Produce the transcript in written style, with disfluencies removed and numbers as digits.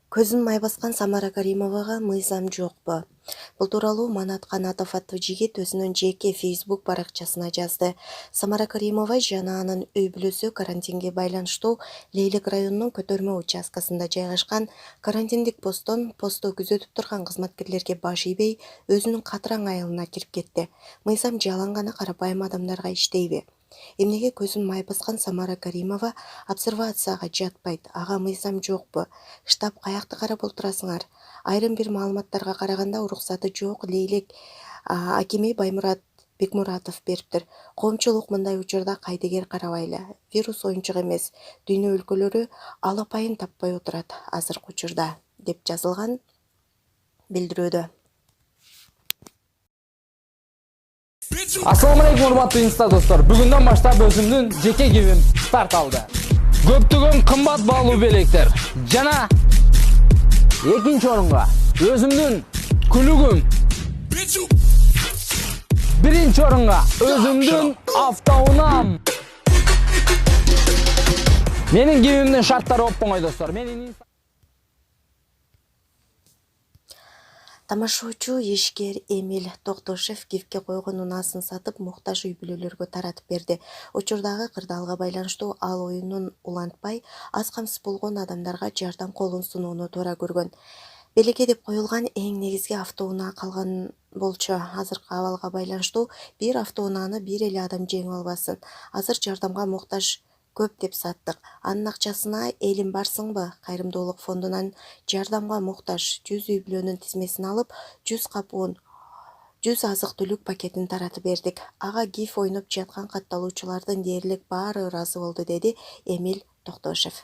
Көзін май басқан Самара Каримоваға мыйзам жоқпы. Бұл туралы Манат Қанатов атты жигит өзінің жеке Facebook парақшасына жазды. Самара Каримова жана анын үй бүлөсү карантинге байланыштуу Лейлик районунун көтөрмө участкасында жайгашкан карантиндик посту күзөтүп турган кызматкерлерге баш ийбей, өзүнүн катыраң айылына кирип кетти. Мыйзам жалаң гана карапайым адамдарга иштейби? Эмнеге көзүн май баскан Самара Каримова обсервацияга жатпайт? Ага мыйзам жокпу? Штаб каякты карап отурасыңар? Айрым бир маалыматтарга караганда уруксаты жок Лейлик акими Бекмуратов бериптир. Коомчулук мындай учурда кайдыгер карабайлы. Вирус оюнчук эмес. Дүйнө өлкөлөрү алапайын таппай отурат азыркы учурда, деп жазылган билдирүүдө. Assalamu alaikum урматтуу инста достор. Бүгүндөн баштап өзүмдүн жеке кебим старт алды. Көптөгөн кымбат баалуу белектер жана экинчи орунга өзүмдүн күлүгүм, биринчи орунга өзүмдүн автоунаам. Менин кебимдин шарттары оп-оңой достор. Тамашоочу ишкер Эмиль Токтошев гифке койгон унаасын сатып, муктаж үй бүлөлөргө таратып берди. Учурдагы кырдаалга байланыштуу ал оюнун улантпай, аз камсыз болгон адамдарга жардам колун сунууну туура көргөн. Белекке деп коюлган эң негизги автоунаа калган болчу. Азыркы абалга байланыштуу бир автоунааны бир эле адам жеңип албасын. Азыр жардамга муктаж көп деп саттык. Анын акчасына элим барсыңбы? Кайрымдуулук фондунан жардамга муктаж 100 үй бүлөнүн тизмесин алып, 100 капуун 100 азык-түлүк пакетин таратып бердик. Ага гиф ойноп жаткан катталуучулардын дээрлик баары ыраазы болду, деди Эмиль Токтошев.